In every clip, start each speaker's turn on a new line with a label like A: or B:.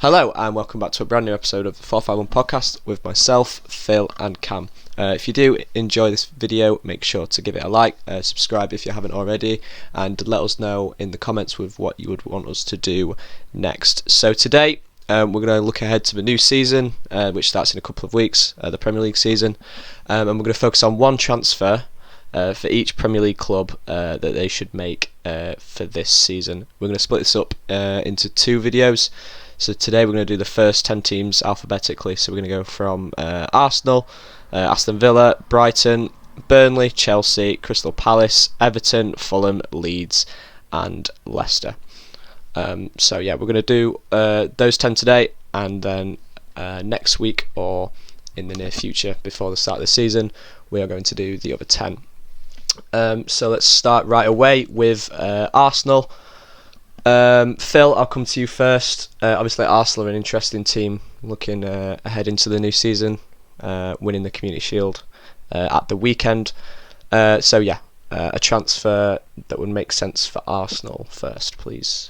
A: Hello and welcome back to a brand new episode of the 451 podcast with myself, Phil and Cam. If you do enjoy this video, make sure to give it a like, subscribe if you haven't already, and let us know in the comments with what you would want us to do next. So today we're going to look ahead to the new season, which starts in a couple of weeks, the Premier League season, and we're going to focus on one transfer for each Premier League club that they should make for this season. We're going to split this up into two videos. So today we're going to do the first 10 teams alphabetically. So we're going to go from Arsenal, Aston Villa, Brighton, Burnley, Chelsea, Crystal Palace, Everton, Fulham, Leeds and Leicester. So yeah, we're going to do those 10 today, and then next week or in the near future before the start of the season we are going to do the other 10. So let's start right away with Arsenal. Phil, I'll come to you first. Obviously Arsenal are an interesting team looking ahead into the new season, winning the Community Shield at the weekend. So yeah, a transfer that would make sense for Arsenal first, please.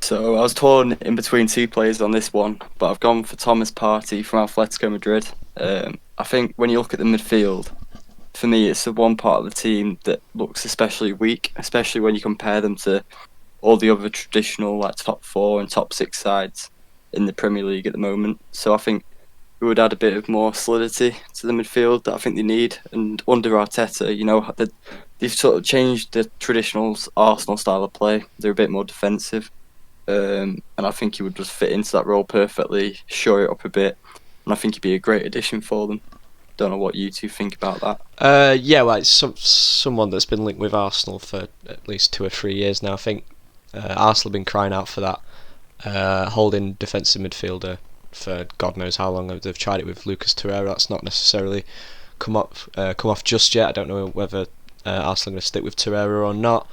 B: So I was torn in between two players on this one, but I've gone for Thomas Partey from Atletico Madrid. I think when you look at the midfield, for me it's the one part of the team that looks especially weak, especially when you compare them to all the other traditional top 4 and top 6 sides in the Premier League at the moment. So I think we would add a bit of more solidity to the midfield that I think they need. And under Arteta, they've sort of changed the traditional Arsenal style of play. They're a bit more defensive, and I think he would just fit into that role perfectly, shore it up a bit, and I think he'd be a great addition for them. Don't know what you two think about that.
A: Yeah, well, it's someone that's been linked with Arsenal for at least 2 or 3 years now. I think Arsenal have been crying out for that holding defensive midfielder for God knows how long. They've tried it with Lucas Torreira. That's not necessarily come off just yet. I don't know whether Arsenal are going to stick with Torreira or not.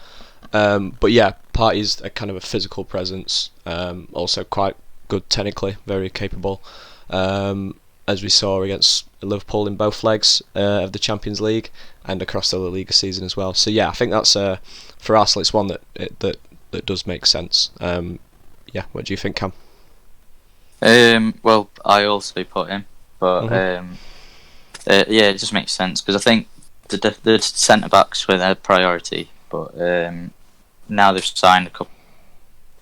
A: But yeah, Partey's a kind of a physical presence. Also quite good technically, very capable. As we saw against Liverpool in both legs of the Champions League and across the La Liga season as well. So yeah, I think that's for Arsenal, it's one that does make sense. Yeah, what do you think, Cam?
C: Well, I also put him, but yeah, it just makes sense because I think the centre backs were their priority, but now they've signed a couple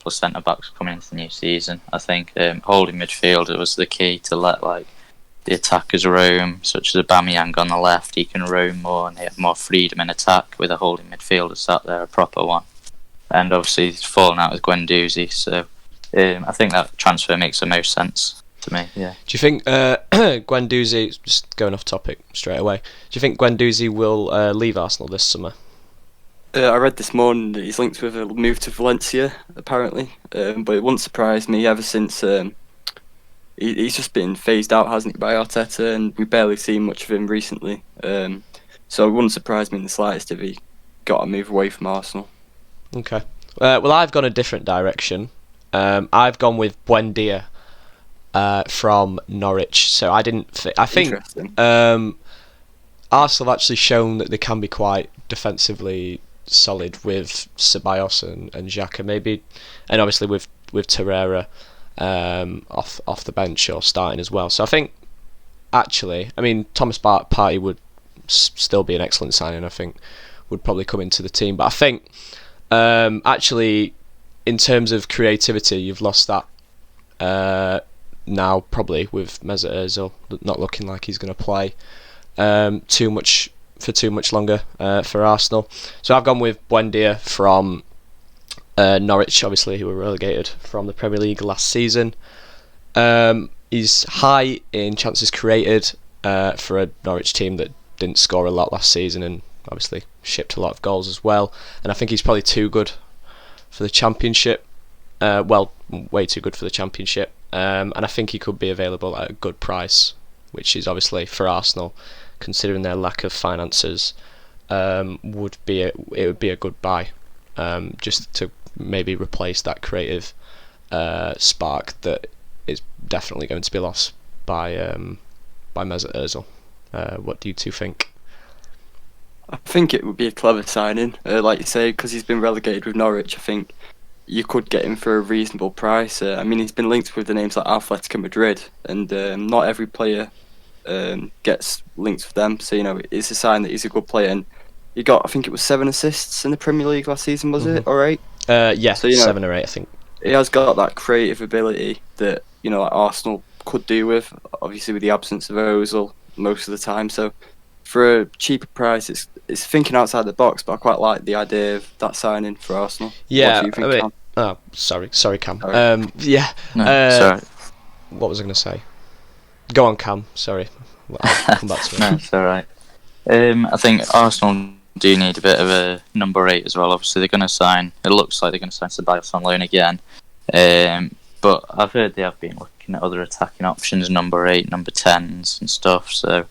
C: of centre backs coming into the new season. I think holding midfielder was the key to let the attackers roam, such as Aubameyang on the left. He can roam more and they have more freedom in attack with a holding midfielder sat there, a proper one. And obviously he's fallen out with Guendouzi, so I think that transfer makes the most sense to me. Yeah.
A: Do you think Guendouzi, just going off topic straight away, do you think Guendouzi will leave Arsenal this summer?
B: I read this morning that he's linked with a move to Valencia, apparently, but it wouldn't surprise me ever since he's just been phased out, hasn't he, by Arteta, and we've barely seen much of him recently. So it wouldn't surprise me in the slightest if he got a move away from Arsenal.
A: Okay. Well, I've gone a different direction. I've gone with Buendia from Norwich. So I think Arsenal have actually shown that they can be quite defensively solid with Ceballos and Xhaka maybe, and obviously with Torreira off the bench or starting as well. So I think actually, I mean, Thomas Partey would still be an excellent signing. I think would probably come into the team, but I think actually in terms of creativity, you've lost that now probably with Mesut Ozil not looking like he's going to play too much longer for Arsenal. So I've gone with Buendia from Norwich, obviously, who were relegated from the Premier League last season. He's high in chances created for a Norwich team that didn't score a lot last season and obviously shipped a lot of goals as well. And I think he's probably too good for the Championship. Way too good for the Championship. And I think he could be available at a good price, which is obviously for Arsenal, considering their lack of finances, would be a good buy, just to maybe replace that creative spark that is definitely going to be lost by Mesut Ozil. What do you two think?
B: I think it would be a clever signing, like you say, because he's been relegated with Norwich. I think you could get him for a reasonable price. I mean, he's been linked with the names like Atletico Madrid, and not every player gets linked with them. So, it's a sign that he's a good player. And he got, I think it was 7 assists in the Premier League last season, was it? Or 8?
A: Yeah,
B: so,
A: 7 or 8, I think.
B: He has got that creative ability that, like Arsenal could do with, obviously with the absence of Ozil most of the time. So, for a cheaper price, it's thinking outside the box, but I quite like the idea of that signing for Arsenal.
A: Yeah,
B: what do you think, Cam?
A: Oh, sorry, Cam.
B: Sorry.
A: Yeah.
C: Sorry.
A: What was I going to say? Go on, Cam. Sorry, I'll come back to it.
C: No, it's all right. I think Arsenal do need a bit of a number 8 as well. Obviously, they're going to sign. It looks like they're going to sign Ceballos on loan again. But I've heard they have been looking at other attacking options, number 8, number 10s and stuff. So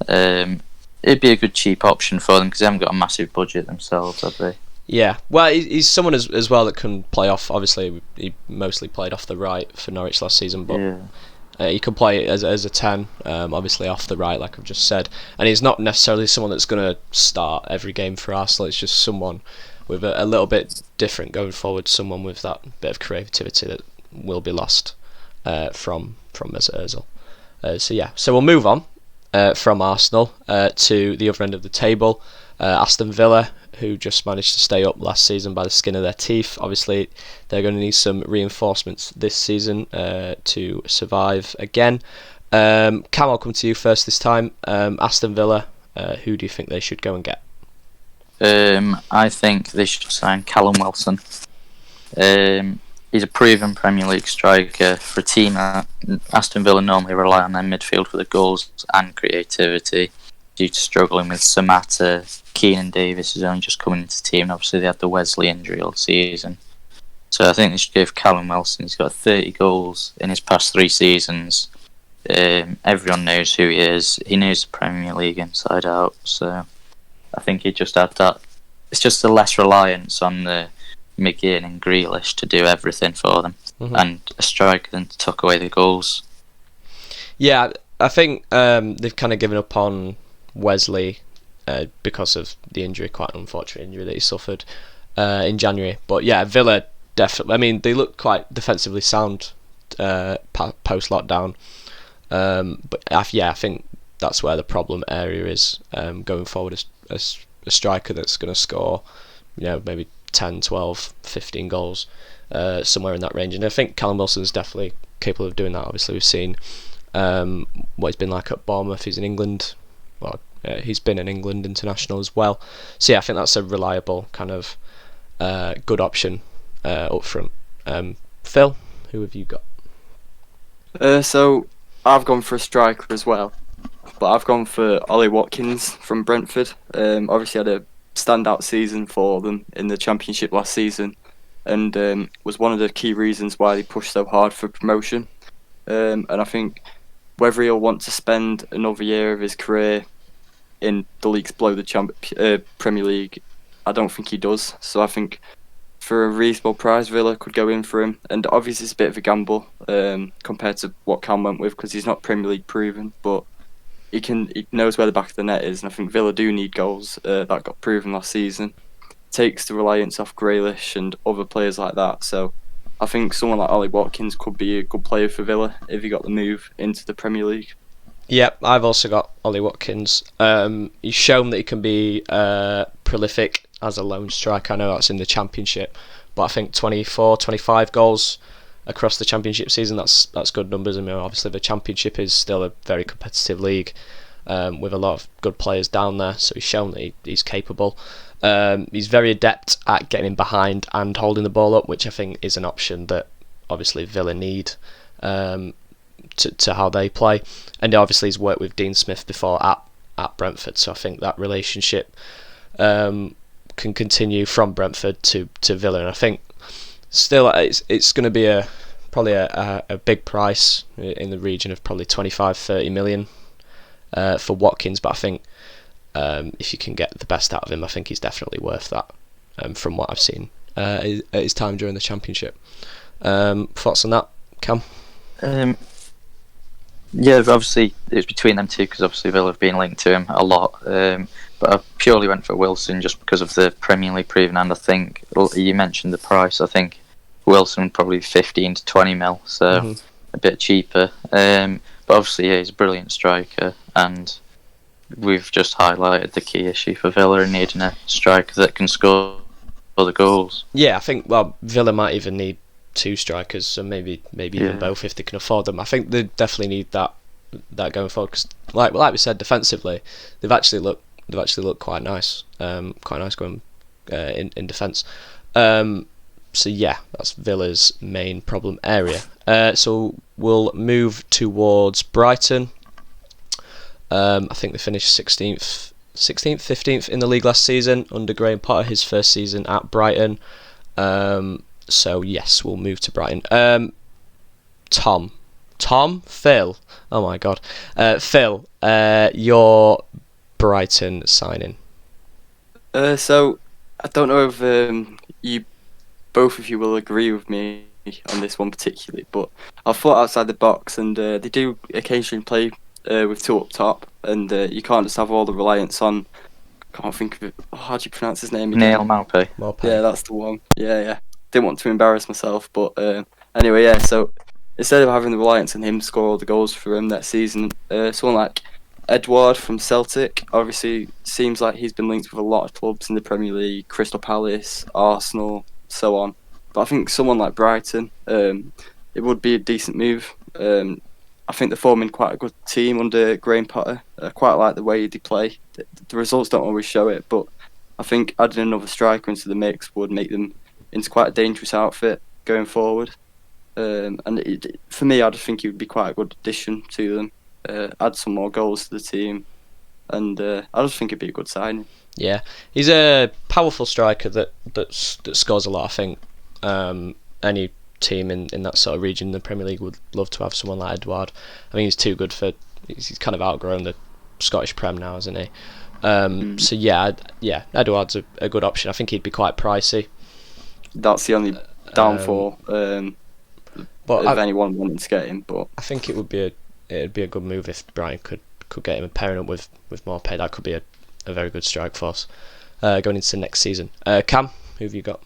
C: it'd be a good cheap option for them because they haven't got a massive budget themselves, have they?
A: Yeah, well, he's someone as well that can play off. Obviously, he mostly played off the right for Norwich last season, but he can play as a 10, obviously off the right, like I've just said. And he's not necessarily someone that's going to start every game for Arsenal. It's just someone with a little bit different going forward, someone with that bit of creativity that will be lost from Ozil. So we'll move on from Arsenal to the other end of the table. Aston Villa, who just managed to stay up last season by the skin of their teeth. Obviously, they're going to need some reinforcements this season to survive again. Cam, I'll come to you first this time. Aston Villa, who do you think they should go and get?
C: I think they should sign Callum Wilson. He's a proven Premier League striker for a team that Aston Villa normally rely on their midfield for the goals and creativity due to struggling with Samatta. Keenan Davis is only just coming into the team, and obviously they had the Wesley injury all season. So I think they should give Callum Wilson. He's got 30 goals in his past 3 seasons. Everyone knows who he is. He knows the Premier League inside out. So I think he just had that. It's just a less reliance on the McGinn and Grealish to do everything for them, and a striker than to tuck away the goals. Yeah,
A: I think they've kind of given up on Wesley because of the injury, quite an unfortunate injury that he suffered in January. But yeah, Villa definitely. I mean, they look quite defensively sound post lockdown. But I think that's where the problem area is going forward. As a striker that's going to score, maybe 10, 12, 15 goals, somewhere in that range. And I think Callum Wilson's definitely capable of doing that. Obviously, we've seen what he's been like at Bournemouth. He's in England. Well, he's been an England international as well. So yeah, I think that's a reliable kind of good option up front. Phil, who have you got?
B: So I've gone for a striker as well, but I've gone for Ollie Watkins from Brentford. Obviously had a standout season for them in the Championship last season, and was one of the key reasons why they pushed so hard for promotion. And I think whether he'll want to spend another year of his career in the leagues below the Premier League, I don't think he does. So I think for a reasonable price, Villa could go in for him. And obviously it's a bit of a gamble compared to what Cam went with, because he's not Premier League proven, but he knows where the back of the net is. And I think Villa do need goals. That got proven last season. Takes the reliance off Grealish and other players like that. So I think someone like Ollie Watkins could be a good player for Villa if he got the move into the Premier League.
A: Yep, I've also got Ollie Watkins. He's shown that he can be prolific as a lone striker. I know that's in the Championship, but I think 24, 25 goals across the Championship season, that's good numbers. I mean, obviously the Championship is still a very competitive league with a lot of good players down there, so he's shown that he's capable. He's very adept at getting behind and holding the ball up, which I think is an option that obviously Villa need to how they play. And obviously he's worked with Dean Smith before at Brentford, so I think that relationship can continue from Brentford to Villa. And I think still it's going to be probably a big price in the region of probably 25-30 million for Watkins, but I think if you can get the best out of him, I think he's definitely worth that from what I've seen at his time during the Championship. Thoughts on that, Cam?
C: Yeah, obviously it was between them two because obviously Villa have been linked to him a lot. But I purely went for Wilson just because of the Premier League proven, and I think you mentioned the price. I think Wilson probably 15 to 20 mil, so a bit cheaper. But obviously, yeah, he's a brilliant striker, and we've just highlighted the key issue for Villa in needing a striker that can score the goals.
A: Yeah, I think Villa might even need two strikers, so maybe even both if they can afford them. I think they definitely need that going forward, because like we said, defensively they've actually looked quite nice, going in defence. So yeah, that's Villa's main problem area. So we'll move towards Brighton. I think they finished 16th, 15th in the league last season under Graham Potter, his first season at Brighton. So yes, we'll move to Brighton. Phil. Oh my God, Phil. Your Brighton signing.
B: So I don't know if both of you will agree with me on this one particularly, but I've thought outside the box, and they do occasionally play with two up top, and you can't just have all the reliance on. Can't think of it. How do you pronounce his name?
C: Neil Maupay.
B: Yeah, that's the one. Yeah. Didn't want to embarrass myself, but anyway, yeah. So instead of having the reliance on him to score all the goals for him that season, someone like Edouard from Celtic obviously seems like he's been linked with a lot of clubs in the Premier League, Crystal Palace, Arsenal, so on. But I think someone like Brighton, it would be a decent move. I think they're forming quite a good team under Graham Potter. I quite like the way they play. The results don't always show it, but I think adding another striker into the mix would make them into quite a dangerous outfit going forward. For me, I just think he would be quite a good addition to them. Add some more goals to the team, and I just think it'd be a good signing.
A: Yeah, he's a powerful striker that scores a lot. I think any team in that sort of region in the Premier League would love to have someone like Edouard. I think he's too good for. He's kind of outgrown the Scottish Prem now, isn't he? So yeah, Edouard's a good option. I think he'd be quite pricey.
B: That's the only downfall of anyone wanting to get him. But
A: I think it'd be a good move if Brighton could get him and pairing up with more pay. That could be a very good strike force going into next season. Cam, who have you got?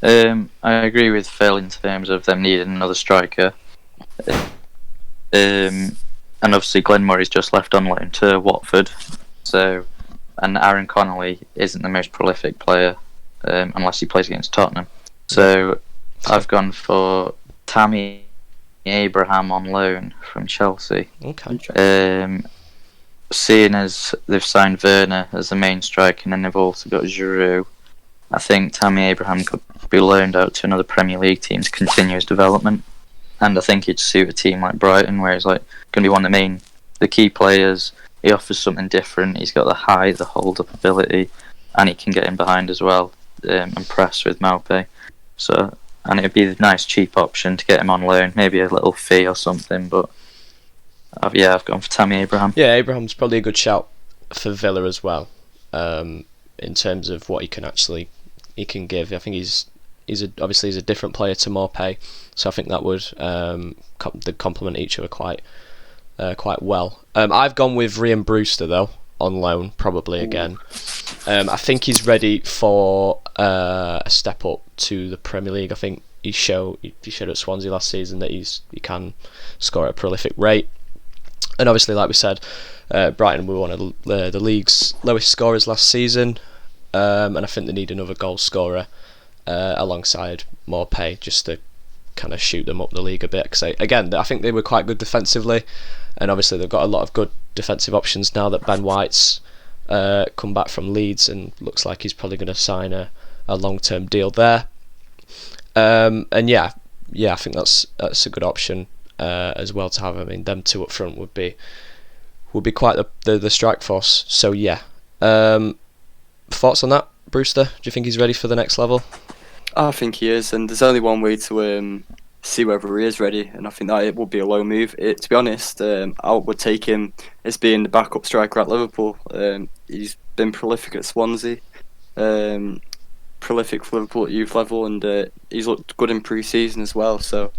C: I agree with Phil in terms of them needing another striker. And obviously Glenn Murray's just left on loan to Watford, and Aaron Connolly isn't the most prolific player unless he plays against Tottenham. So I've gone for Tammy Abraham on loan from Chelsea.
A: Okay.
C: Seeing as they've signed Werner as the main striker and then they've also got Giroud, I think Tammy Abraham could be loaned out to another Premier League team to continue his development. And I think he'd suit a team like Brighton, where he's like going to be one of the key players. He offers something different. He's got the hold-up ability, and he can get in behind as well and press with Maupay. So, and it'd be a nice cheap option to get him on loan, maybe a little fee or something. But I've gone for Tammy Abraham.
A: Yeah, Abraham's probably a good shout for Villa as well. In terms of what he can give, I think he's obviously a different player to Maupay, so I think that would they complement each other quite well. I've gone with Ryan Brewster though on loan, probably again. I think he's ready for a step up to the Premier League. I think he showed at Swansea last season that he can score at a prolific rate, and obviously, like we said, Brighton were one of the league's lowest scorers last season, and I think they need another goal scorer alongside Maupay just to kind of shoot them up the league a bit. Because I think they were quite good defensively, and obviously they've got a lot of good defensive options now that Ben White's come back from Leeds and looks like he's probably going to sign a long-term deal there. And I think that's a good option as well to have. I mean, them two up front would be quite the strike force. So yeah, thoughts on that, Brewster? Do you think he's ready for the next level?
B: I think he is, and there's only one way to see whether he is ready, and I think that it would be a low move. To be honest, I would take him as being the backup striker at Liverpool. He's been prolific at Swansea, prolific for Liverpool at youth level, and he's looked good in pre-season as well. So,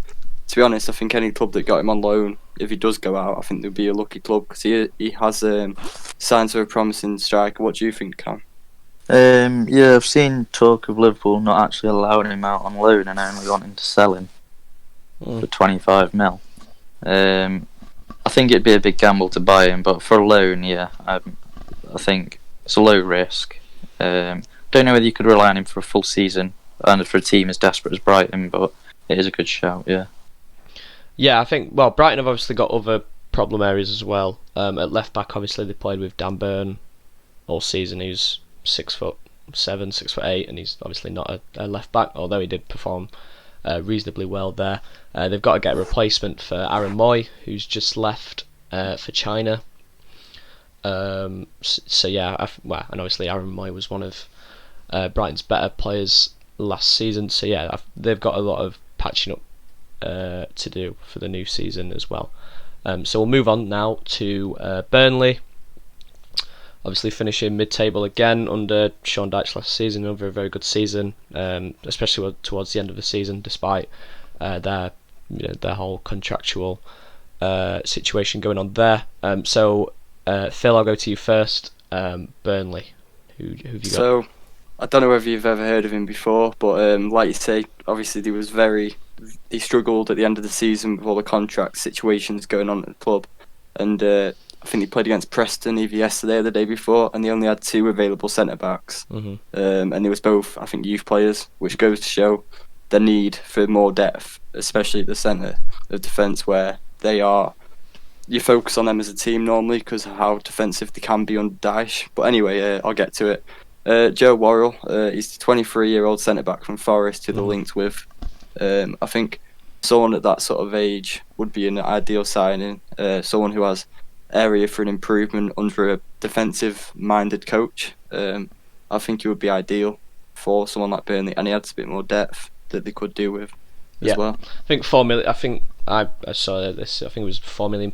B: to be honest, I think any club that got him on loan, if he does go out, I think they'd be a lucky club because he has signs of a promising striker. What do you think, Cam?
C: Yeah, I've seen talk of Liverpool not actually allowing him out on loan and only wanting to sell him for 25 mil. I think it'd be a big gamble to buy him, but for a loan, yeah, I think it's a low risk. Don't know whether you could rely on him for a full season and for a team as desperate as Brighton, but it is a good shout, yeah.
A: Yeah, I think, well, Brighton have obviously got other problem areas as well. At left back, obviously, they played with Dan Burn all season. He's 6'7", 6'8", and he's obviously not a left back, although he did perform reasonably well there. They've got to get a replacement for Aaron Moy, who's just left for China. So yeah, and obviously Aaron Moy was one of Brighton's better players last season. So yeah, they've got a lot of patching up to do for the new season as well. So we'll move on now to Burnley. Obviously finishing mid-table again under Sean Dyche last season, another very good season, especially towards the end of the season, despite their whole contractual situation going on there. So Phil, I'll go to you first. Burnley, who have you got?
B: So I don't know whether you've ever heard of him before, but like you say, obviously he struggled at the end of the season with all the contract situations going on at the club, and I think they played against Preston either yesterday or the day before, and they only had 2 available centre-backs. And they was both, I think, youth players, which goes to show the need for more depth, especially at the centre of defence, where you focus on them as a team normally because of how defensive they can be under Dyche. But anyway, I'll get to it. Joe Worrell, he's the 23-year-old centre-back from Forest who they're linked with. I think someone at that sort of age would be an ideal signing, someone who has area for an improvement under a defensive-minded coach. I think he would be ideal for someone like Burnley, and he adds a bit more depth that they could do with as well.
A: I think 4 million. I think I saw this. I think it was £4 million,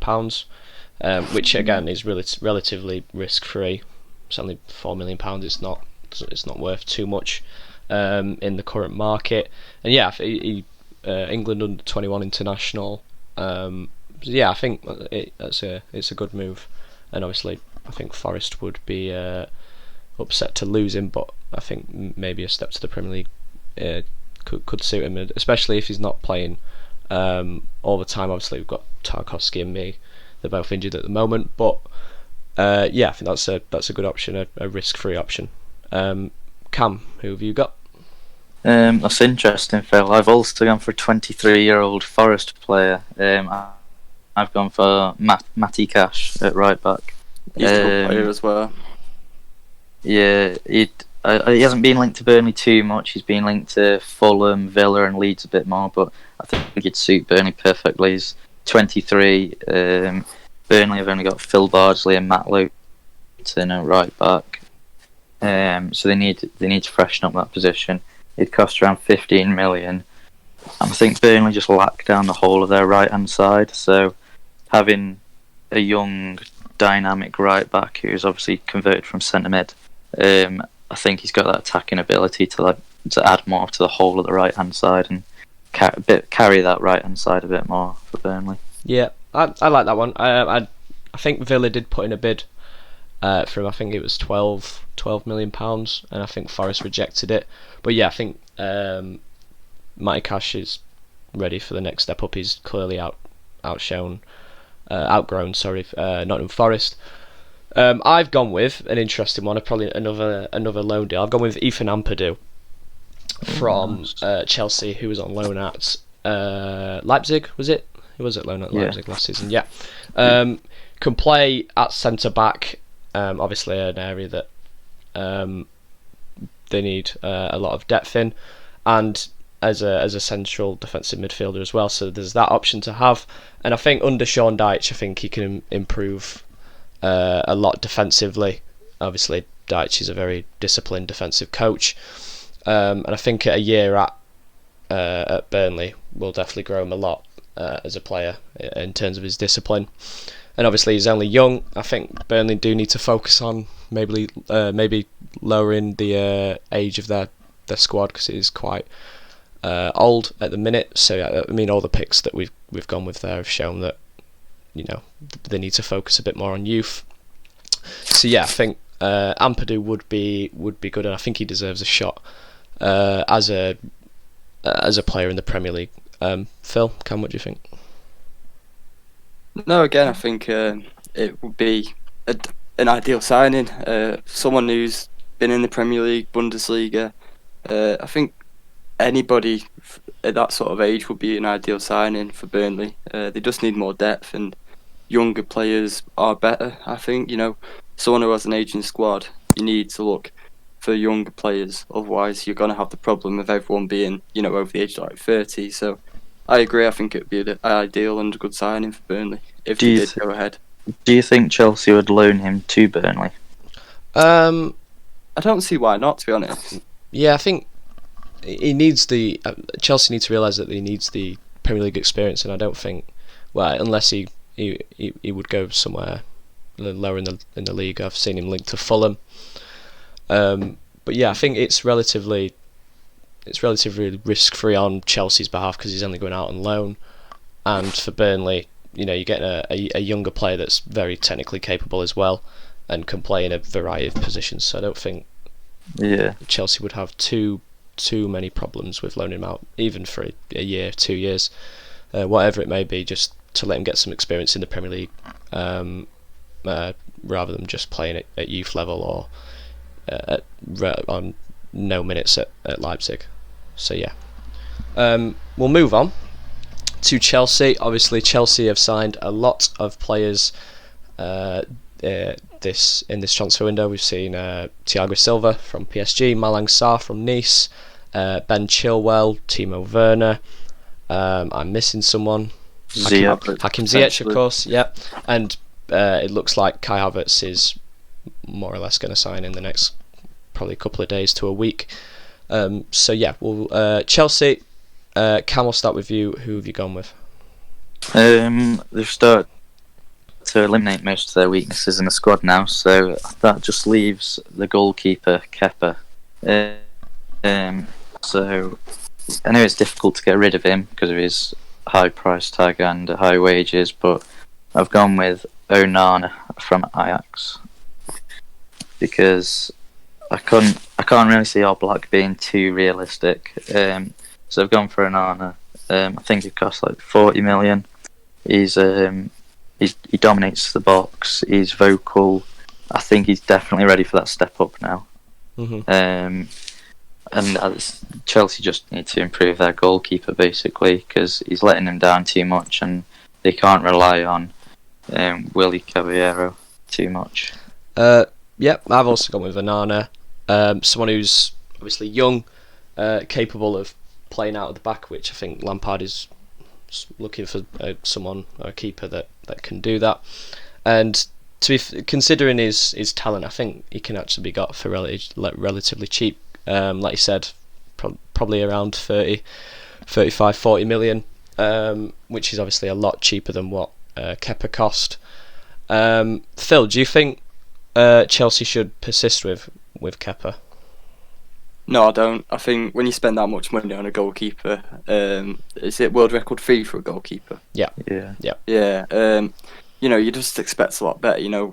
A: which again is relatively risk-free. It's only £4 million. It's not worth too much in the current market. And yeah, England under 21 international. Yeah, I think it's a good move, and obviously I think Forest would be upset to lose him, but I think maybe a step to the Premier League could suit him, especially if he's not playing all the time. Obviously we've got Tarkowski and me; they're both injured at the moment, but yeah, I think that's a good option, a risk-free option. Cam, who have you got?
C: That's interesting, Phil. I've also gone for a 23-year-old Forest player. I've gone for Matty Cash at right back.
B: He's a good player as well.
C: Yeah, he hasn't been linked to Burnley too much. He's been linked to Fulham, Villa and Leeds a bit more, but I think he'd suit Burnley perfectly. He's 23. Burnley have only got Phil Bardsley and Matt Lowton at right back. So they need to freshen up that position. It costs around 15 million. And I think Burnley just lack down the whole of their right hand side, so having a young, dynamic right back who's obviously converted from centre mid, I think he's got that attacking ability to add more to the whole of the right hand side and carry that right hand side a bit more for Burnley.
A: Yeah, I like that one. I think Villa did put in a bid for him. I think it was £12 million, and I think Forest rejected it. But yeah, I think Matty Cash is ready for the next step up. He's clearly outgrown Nottingham Forest. I've gone with an interesting one, probably another loan deal. I've gone with Ethan Ampadu from Chelsea, who was on loan at Leipzig, was it? He was at loan at Leipzig last season, yeah. Can play at centre-back, obviously an area that they need a lot of depth in, and as a central defensive midfielder as well, so there's that option to have. And I think under Sean Dyche, I think he can improve a lot defensively. Obviously Dyche is a very disciplined defensive coach, and I think a year at Burnley will definitely grow him a lot as a player in terms of his discipline. And obviously he's only young. I think Burnley do need to focus on maybe lowering the age of their squad, because it is quite old at the minute. So I mean, all the picks that we've gone with there have shown that they need to focus a bit more on youth. So yeah, I think Ampadu would be good, and I think he deserves a shot as a player in the Premier League. Phil, Cam, what do you think?
B: No, again, I think it would be an ideal signing. Someone who's been in the Premier League, Bundesliga. I think anybody at that sort of age would be an ideal signing for Burnley. They just need more depth, and younger players are better. I think, someone who has an aging squad, you need to look for younger players. Otherwise, you're going to have the problem of everyone being, over the age of like 30. So I agree. I think it would be an ideal and a good signing for Burnley if they did go ahead.
C: Do you think Chelsea would loan him to Burnley?
B: I don't see why not, to be honest.
A: Yeah, I think he needs Chelsea need to realise that he needs the Premier League experience, and I don't think, unless he would go somewhere lower in the league. I've seen him linked to Fulham. But yeah, I think it's relatively risk free on Chelsea's behalf because he's only going out on loan, and for Burnley, you're getting a younger player that's very technically capable as well, and can play in a variety of positions. So I don't think Chelsea would have too many problems with loaning him out, even for a year, 2 years, whatever it may be, just to let him get some experience in the Premier League, rather than just playing at youth level or on no minutes at Leipzig. So yeah, we'll move on to Chelsea. Obviously, Chelsea have signed a lot of players in this transfer window. We've seen Thiago Silva from PSG, Malang Sarr from Nice, Ben Chilwell, Timo Werner. I'm missing someone. Hakim Ziyech, of course. Yep, and it looks like Kai Havertz is more or less going to sign in the next probably couple of days to a week. So yeah, Chelsea. Cam, we'll start with you. Who have you gone with?
C: They've started to eliminate most of their weaknesses in the squad now, so that just leaves the goalkeeper Kepa. So I know it's difficult to get rid of him because of his high price tag and high wages, but I've gone with Onana from Ajax because I can't really see Oblak being too realistic. So I've gone for Onana. I think it costs like 40 million. He dominates the box. He's vocal. I think he's definitely ready for that step up now.
A: Mm-hmm.
C: And Chelsea just need to improve their goalkeeper basically because he's letting them down too much, and they can't rely on Willy Caballero too much.
A: Yep, I've also gone with Onana. Someone who's obviously young, capable of playing out of the back, which I think Lampard is looking for someone, or a keeper that can do that. And considering his talent, I think he can actually be got for relatively cheap. Like you said, probably around 30, 35, 40 million, which is obviously a lot cheaper than what Kepa cost. Phil, do you think Chelsea should persist with Kepa?
B: No, I don't. I think when you spend that much money on a goalkeeper, is it world record fee for a goalkeeper?
A: Yeah.
B: You just expect a lot better.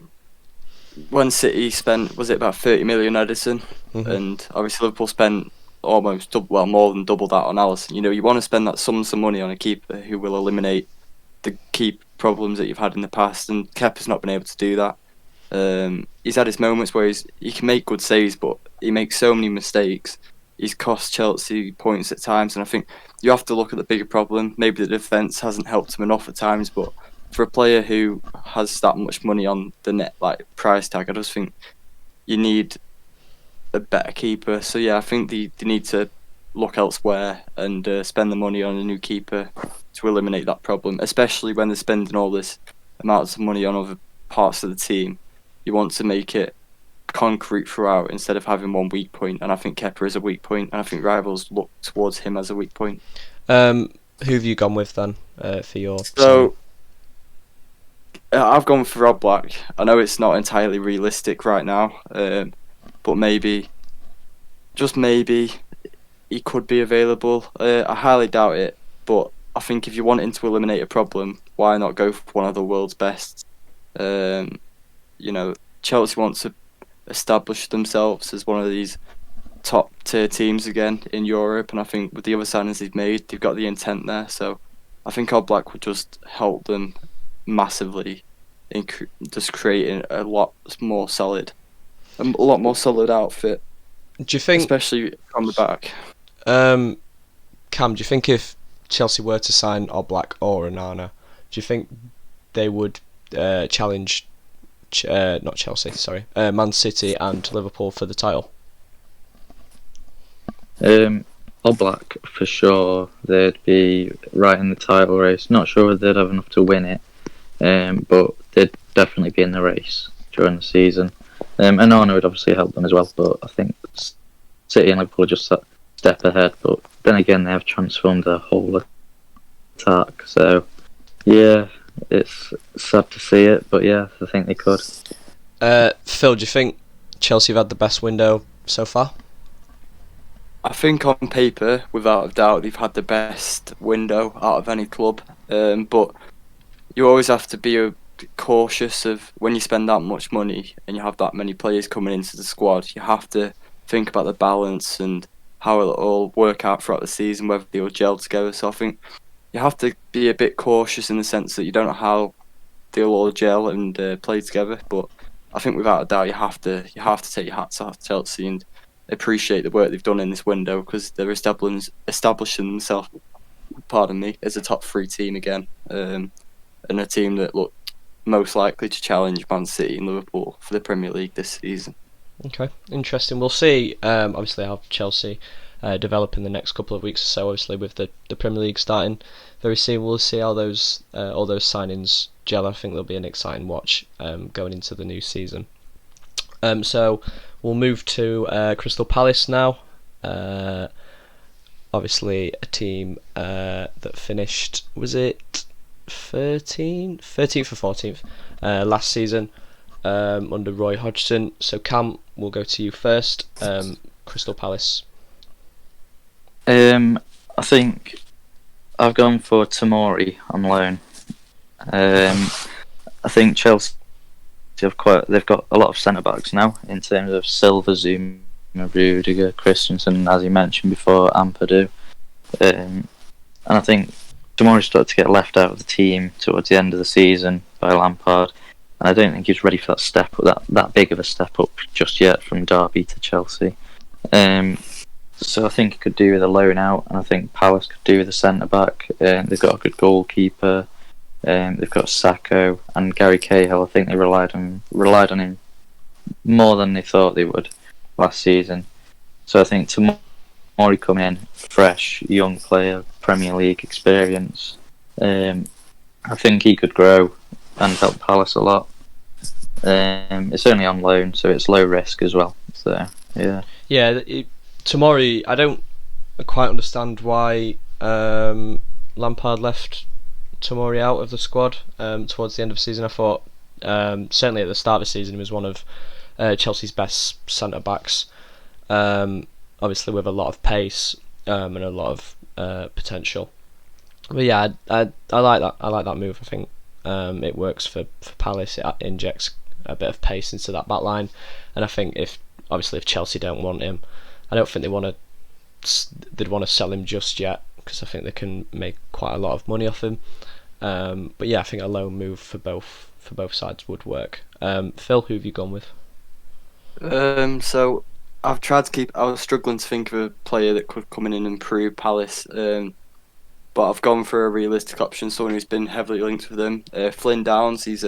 B: When City spent, was it about 30 million Edison?
A: Mm-hmm.
B: And obviously Liverpool spent almost more than double that on Alisson. You want to spend that some money on a keeper who will eliminate the key problems that you've had in the past, and Kepa's not been able to do that. He's had his moments where he can make good saves, but he makes so many mistakes. He's cost Chelsea points at times, and I think you have to look at the bigger problem. Maybe the defence hasn't helped him enough at times, but for a player who has that much money on the net price tag, I just think you need a better keeper. So yeah, I think they need to look elsewhere and spend the money on a new keeper to eliminate that problem, especially when they're spending all this amounts of money on other parts of the team. You want to make it concrete throughout instead of having one weak point, and I think Kepa is a weak point, and I think rivals look towards him as a weak point.
A: Who have you gone with then for your?
B: So I've gone for Rob Black. I know it's not entirely realistic right now, but maybe, just maybe, he could be available. I highly doubt it, but I think if you're wanting to eliminate a problem, why not go for one of the world's best? Chelsea want to establish themselves as one of these top tier teams again in Europe. And I think with the other signings they've made, they've got the intent there. So I think Oblak would just help them massively in just creating a lot more solid outfit.
A: Do you think,
B: especially from the back?
A: Cam, do you think if Chelsea were to sign Oblak or Onana, do you think they would challenge not Chelsea, sorry, Man City and Liverpool for the title?
C: Oblak for sure. They'd be right in the title race. Not sure whether they'd have enough to win it, but they'd definitely be in the race during the season. Onana would obviously help them as well, but I think City and Liverpool are just a step ahead. But then again, they have transformed their whole attack. So yeah, it's sad to see it, but yeah, I think they could.
A: Phil, do you think Chelsea have had the best window so far?
B: I think on paper, without a doubt, they've had the best window out of any club. But you always have to be cautious of when you spend that much money and you have that many players coming into the squad. You have to think about the balance and how it'll all work out throughout the season, whether they'll gel together. So I think you have to be a bit cautious in the sense that you don't know how they'll all gel and play together. But I think without a doubt, you have to take your hats off to Chelsea and appreciate the work they've done in this window, because they're establishing themselves, as a top 3 team again, and a team that look most likely to challenge Man City and Liverpool for the Premier League this season.
A: Okay, interesting. We'll see. Obviously, how Chelsea develop in the next couple of weeks or so. Obviously, with the Premier League starting very soon, we'll see how all those signings gel. I think there'll be an exciting watch going into the new season. So we'll move to Crystal Palace now. Obviously, a team that finished, was it 13th or 14th last season under Roy Hodgson. So Cam, we'll go to you first. Crystal Palace.
C: I think I've gone for Tomori on loan. I think Chelsea they've got a lot of centre backs now in terms of Silva, Zuma, Rudiger, Christensen, as you mentioned before, Ampadu. And I think Tomori started to get left out of the team towards the end of the season by Lampard, and I don't think he's ready for that step up, that big of a step up just yet from Derby to Chelsea. So I think he could do with a loan out, and I think Palace could do with a centre back. They've got a good goalkeeper. They've got Sacco and Gary Cahill. I think they relied on him more than they thought they would last season. So I think Tomori coming in, fresh, young player, Premier League experience. I think he could grow and help Palace a lot. It's only on loan, so it's low risk as well. So yeah.
A: Yeah, Tomori. I don't quite understand why Lampard left Tomori out of the squad towards the end of the season. I thought certainly at the start of the season he was one of Chelsea's best centre backs, obviously with a lot of pace and a lot of potential. But yeah, I like that. I like that move. I think it works for Palace. It injects a bit of pace into that back line, and I think if Chelsea don't want him, I don't think they'd want to sell him just yet, because I think they can make quite a lot of money off him. But yeah, I think a loan move for both sides would work. Phil, who have you gone with?
B: So I've tried to keep. I was struggling to think of a player that could come in and improve Palace, but I've gone for a realistic option, someone who's been heavily linked with them. Flynn Downs. He's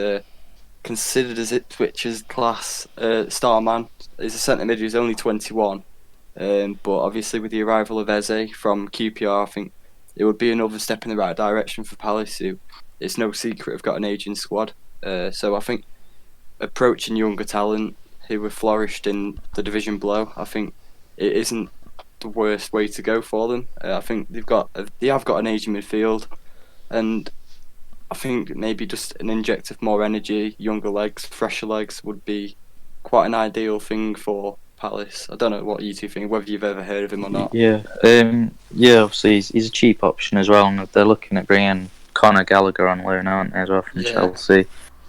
B: considered as Ipswich's class star man. He's a centre mid who's only 21. But obviously with the arrival of Eze from QPR, I think it would be another step in the right direction for Palace, who, it's no secret, have got an ageing squad. So I think approaching younger talent who have flourished in the division below, I think it isn't the worst way to go for them. I think they have got an ageing midfield, and I think maybe just an inject of more energy, younger legs, fresher legs would be quite an ideal thing for Palace. I don't know what you two think, whether you've ever heard of him or not.
C: Yeah, obviously he's a cheap option as well, and they're looking at bringing Conor Gallagher on loan, aren't they, as well, from Chelsea.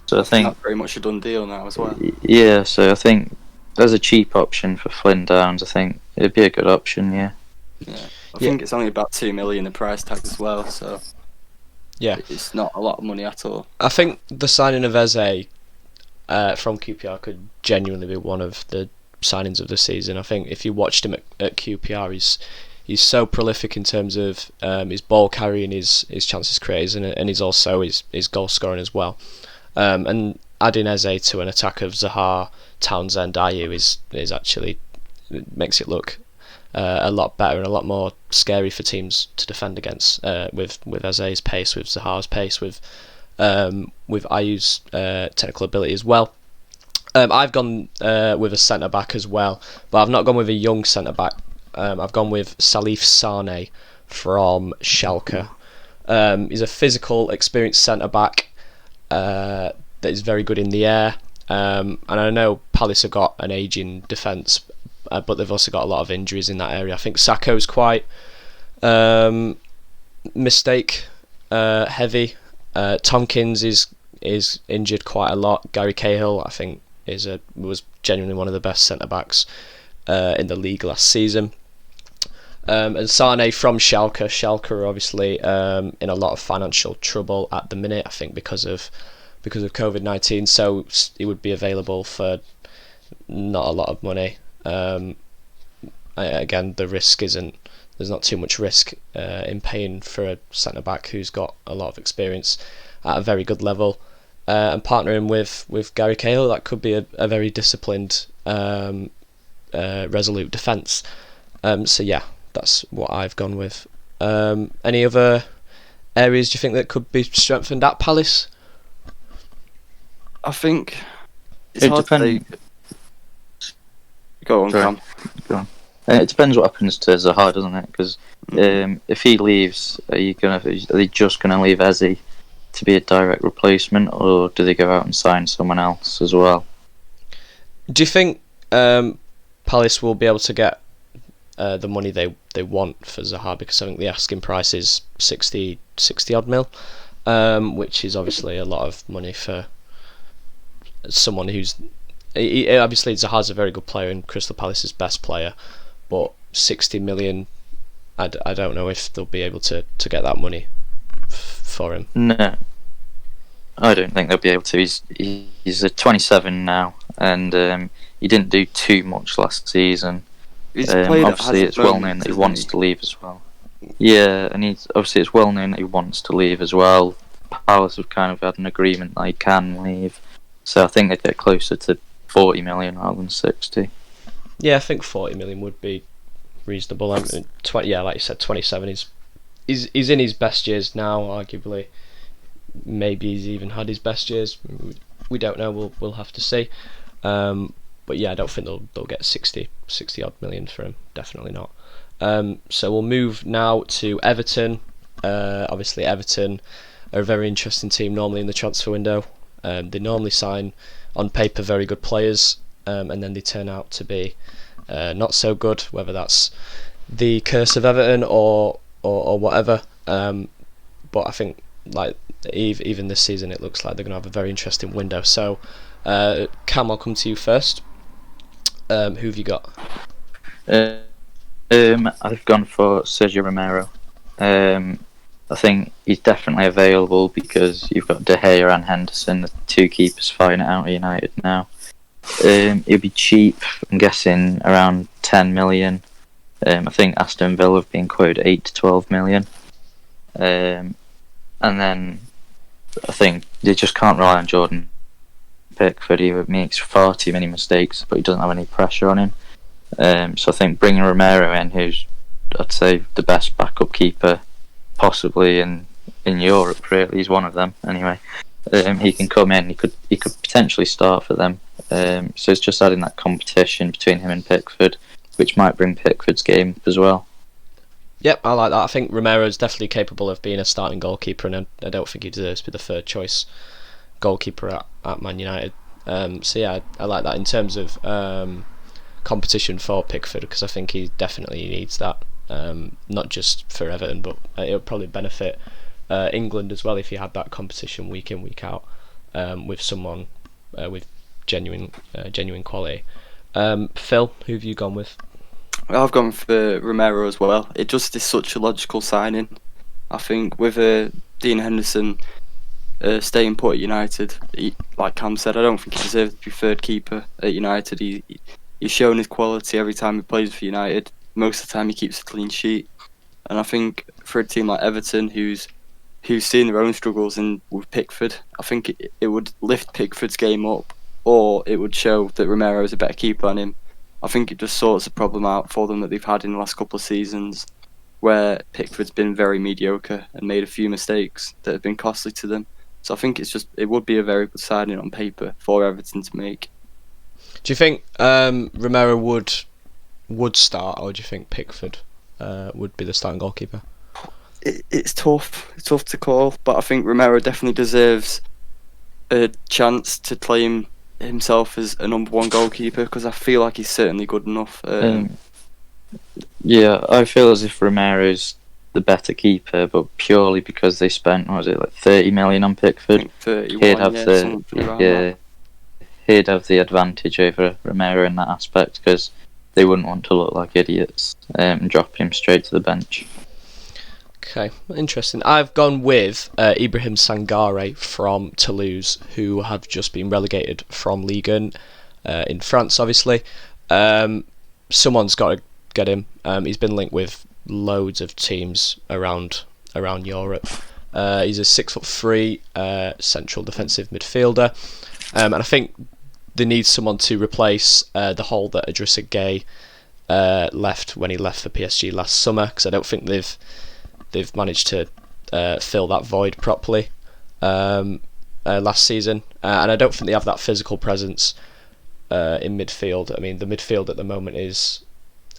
C: So I think
B: not very much a done deal now as well.
C: Yeah, so I think There's a cheap option for Flynn Downs. I think it'd be a good option. Yeah.
B: Yeah. I think it's only about 2 million the price tag as well, so
A: Yeah,
B: it's not a lot of money at all.
A: I think the signing of Eze from QPR could genuinely be one of the signings of the season. I think if you watched him at QPR, he's so prolific in terms of his ball carrying, his chances created, and he's also his goal scoring as well. And adding Eze to an attack of Zaha, Townsend, Ayew is actually makes it look a lot better and a lot more scary for teams to defend against. With Eze's pace, with Zaha's pace, with Ayew's technical ability as well. I've gone with a centre back as well, but I've not gone with a young centre back. I've gone with Salif Sane from Schalke. He's a physical, experienced centre back that is very good in the air. And I know Palace have got an ageing defence, but they've also got a lot of injuries in that area. I think Sakho's quite mistake heavy. Tompkins is injured quite a lot. Gary Cahill, I think, was genuinely one of the best centre backs in the league last season. And Sane from Schalke. Schalke are obviously in a lot of financial trouble at the minute, I think, because of COVID-19. So he would be available for not a lot of money. Again, the risk isn't. There's not too much risk in paying for a centre back who's got a lot of experience at a very good level, and partnering with Gary Cahill, that could be a very disciplined, resolute defence. So yeah, that's what I've gone with. Any other areas do you think that could be strengthened at Palace?
B: I think it's hard to... Go on, Cam.
C: Go on. It depends what happens to Zaha, doesn't it? Because if he leaves, are they just gonna leave Eze to be a direct replacement, or do they go out and sign someone else as well? Do
A: you think Palace will be able to get the money they want for Zaha? Because I think the asking price is 60 odd mil, which is obviously a lot of money for someone who's... Obviously Zaha's a very good player and Crystal Palace's best player, but 60 million, I don't know if they'll be able to get that money for him.
C: No, I don't think they'll be able to. He's a 27 now, and he didn't do too much last season. Obviously, it's well known that he wants to leave as well. Yeah, and it's well known that he wants to leave as well. Palace have kind of had an agreement that he can leave, so I think they'd get closer to 40 million rather than 60.
A: Yeah, I think 40 million would be reasonable. I mean, like you said, 27. He's in his best years now, arguably. Maybe he's even had his best years. We don't know. We'll have to see. But yeah, I don't think they'll get 60 odd million for him. Definitely not. So we'll move now to Everton. Obviously, Everton are a very interesting team normally in the transfer window. They normally sign on paper very good players, and then they turn out to be not so good, whether that's the curse of Everton or whatever. But I think like even this season it looks like they're going to have a very interesting window. So Cam, I'll come to you first. Who have you got?
C: I've gone for Sergio Romero. I think he's definitely available because you've got De Gea and Henderson, the two keepers fighting it out at United now. He'll be cheap, I'm guessing around 10 million. I think Aston Villa have been quoted 8 to 12 million. And then I think they just can't rely on Jordan Pickford. He makes far too many mistakes, but he doesn't have any pressure on him. So I think bringing Romero in, who's I'd say the best backup keeper possibly in Europe, really, he's one of them anyway. He can come in. He could potentially start for them. So it's just adding that competition between him and Pickford, which might bring Pickford's game up as well.
A: Yep, I like that. I think Romero's definitely capable of being a starting goalkeeper, and I don't think he deserves to be the third choice goalkeeper at Man United. So yeah, I like that in terms of competition for Pickford, because I think he definitely needs that. Not just for Everton, but it'll probably benefit England as well if you had that competition week in, week out with someone with genuine quality. Phil, who have you gone with?
B: I've gone for Romero as well. It just is such a logical signing. I think with Dean Henderson staying put at United, like Cam said, I don't think he deserves to be third keeper at United. He's shown his quality every time he plays for United. Most of the time he keeps a clean sheet. And I think for a team like Everton, who's seen their own struggles with Pickford, I think it would lift Pickford's game up, or it would show that Romero is a better keeper than him. I think it just sorts a problem out for them that they've had in the last couple of seasons, where Pickford's been very mediocre and made a few mistakes that have been costly to them. So I think it would be a very good signing on paper for Everton to make.
A: Do you think Romero would start, or do you think Pickford would be the starting goalkeeper?
B: It's tough. It's tough to call, but I think Romero definitely deserves a chance to claim himself as a number one goalkeeper, because I feel like he's certainly good enough.
C: Yeah, I feel as if Romero's the better keeper, but purely because they spent, what was it, like 30 million on Pickford.
B: 31,
C: he'd have the advantage over Romero in that aspect, because they wouldn't want to look like idiots and drop him straight to the bench.
A: Okay, interesting. I've gone with Ibrahim Sangare from Toulouse, who have just been relegated from Ligue 1 in France, obviously. Someone's got to get him. He's been linked with loads of teams around Europe. He's a 6'3" central defensive midfielder, and I think they need someone to replace the hole that Idrissa Gueye left when he left for PSG last summer, because I don't think they've managed to fill that void properly last season, and I don't think they have that physical presence in midfield. I mean, the midfield at the moment is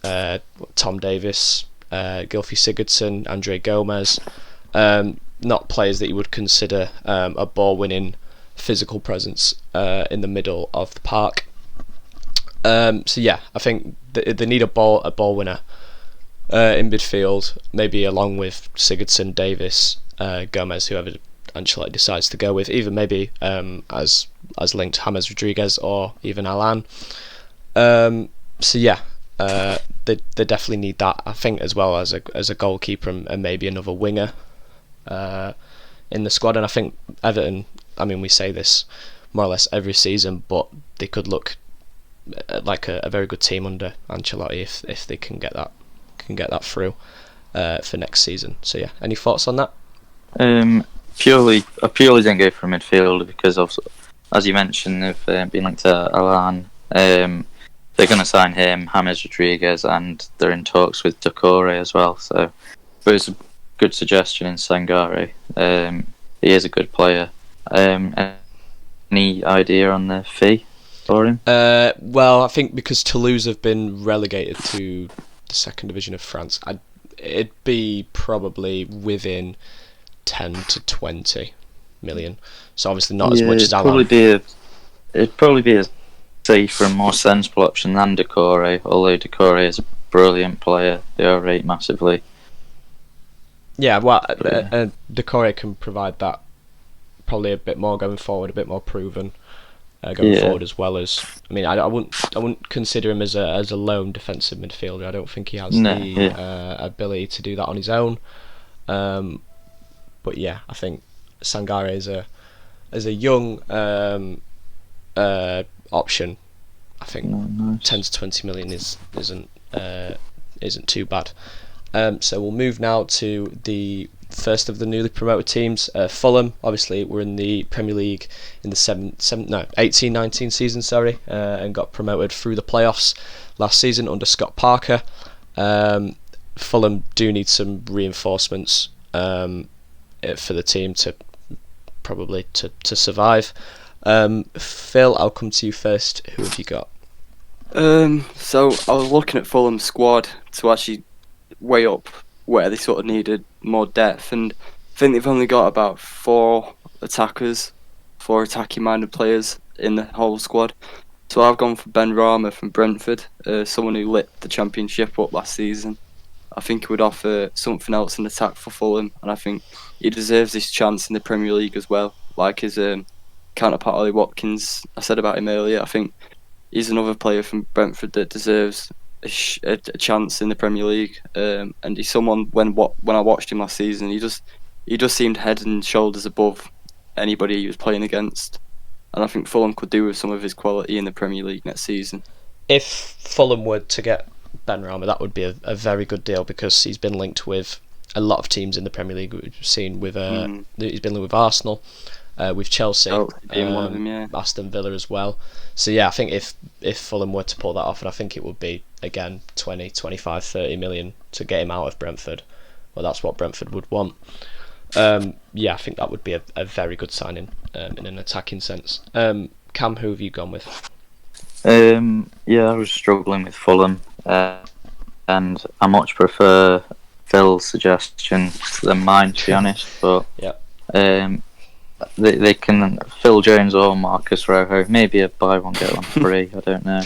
A: Tom Davis, Gylfi Sigurdsson, Andre Gomez, not players that you would consider a ball-winning physical presence in the middle of the park. So yeah, I think they need a ball winner in midfield, maybe along with Sigurdsson, Davis, Gomez, whoever Ancelotti decides to go with, even maybe as linked James Rodriguez or even Alan. So yeah, they definitely need that, I think, as well as a goalkeeper and maybe another winger in the squad. And I think Everton, I mean, we say this more or less every season, but they could look like a very good team under Ancelotti if they can get that through for next season. So yeah, any thoughts on that?
C: I purely didn't go for a midfielder because of, as you mentioned, they've been linked to Alan. They're going to sign him, James Rodriguez, and they're in talks with Doucouré as well. So it was a good suggestion in Sangare. He is a good player. Any idea on the fee for him?
A: Well, I think because Toulouse have been relegated to the second division of France, it'd be probably within 10 to 20 million. So obviously not as much as Alan.
C: It'd probably be a safer and more sensible option than Doucouré, although Doucouré is a brilliant player. They overrate massively.
A: Yeah, well, Doucouré can provide that probably a bit more going forward, a bit more proven going forward, as well as, I mean, I wouldn't consider him as a lone defensive midfielder. I don't think he has the ability to do that on his own. But yeah, I think Sangare is a young option. I think 10 to 20 million isn't too bad. So we'll move now to the first of the newly promoted teams, Fulham. Obviously, we're in the Premier League in the 18-19 season, and got promoted through the playoffs last season under Scott Parker. Fulham do need some reinforcements for the team to survive. Phil, I'll come to you first. Who have you got?
B: So I was looking at Fulham's squad to actually weigh up where they sort of needed more depth, and I think they've only got about 4 attacking-minded players in the whole squad. So I've gone for Ben Rama from Brentford, someone who lit the Championship up last season. I think he would offer something else in attack for Fulham, and I think he deserves this chance in the Premier League as well, like his counterpart Ollie Watkins. I said about him earlier. I think he's another player from Brentford that deserves a chance in the Premier League. And he's someone when I watched him last season, he just seemed head and shoulders above anybody he was playing against. And I think Fulham could do with some of his quality in the Premier League next season.
A: If Fulham were to get Benrahma, that would be a very good deal, because he's been linked with a lot of teams in the Premier League. We've seen with he's been linked with Arsenal, with Chelsea,
B: being one of them, yeah.
A: Aston Villa as well. So yeah, I think if Fulham were to pull that off, and I think it would be again 20, 25, 30 million to get him out of Brentford. Well, that's what Brentford would want. Yeah, I think that would be a very good signing in an attacking sense. Cam, who have you gone with?
C: Yeah, I was struggling with Fulham, and I much prefer Phil's suggestion than mine, to be honest. But
A: yeah,
C: they can Phil Jones or Marcus Rojo, maybe a buy one get one free. I don't know.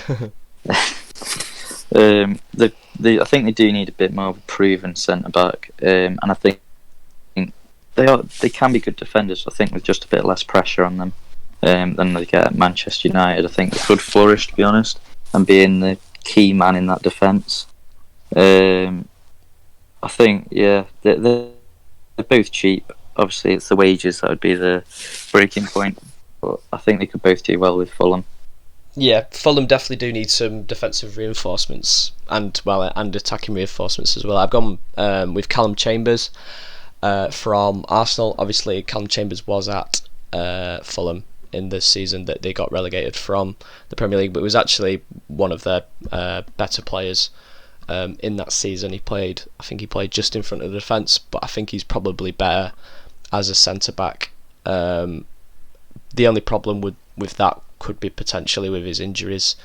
C: I think they do need a bit more of a proven centre back, and I think they can be good defenders. I think with just a bit less pressure on them than they get at Manchester United, I think they could flourish, to be honest, and being the key man in that defence. I think, yeah, they're both cheap. Obviously, it's the wages that would be the breaking point, but I think they could both do well with Fulham.
A: Yeah, Fulham definitely do need some defensive reinforcements and attacking reinforcements as well. I've gone with Callum Chambers from Arsenal. Obviously, Callum Chambers was at Fulham in the season that they got relegated from the Premier League, but was actually one of their better players in that season. I think he played just in front of the defence, but I think he's probably better as a centre back. The only problem with that could be potentially with his injuries.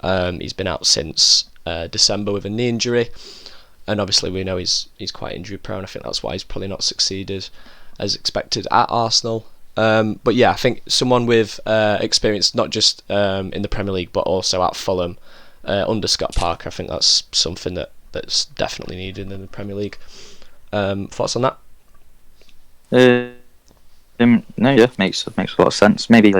A: He's been out since December with a knee injury, and obviously we know he's quite injury prone. I think that's why he's probably not succeeded as expected at Arsenal. But yeah, I think someone with experience, not just in the Premier League but also at Fulham under Scott Parker, I think that's something that's definitely needed in the Premier League. Thoughts on that?
C: No, yeah, makes a lot of sense. Maybe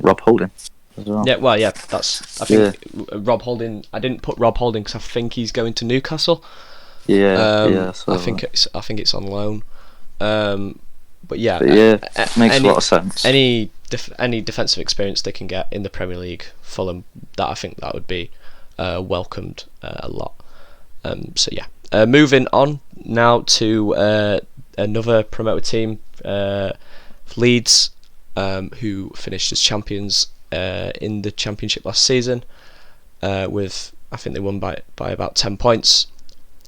C: Rob Holding as well.
A: Yeah, well, yeah, I think Rob Holding. I didn't put Rob Holding because I think he's going to Newcastle.
C: Yeah.
A: I think it's on loan. But yeah,
C: makes a lot of sense.
A: Any defensive experience they can get in the Premier League, Fulham, I think that would be welcomed a lot. So yeah, moving on now to another promoted team, Leeds, who finished as champions in the Championship last season. With I think they won by about 10 points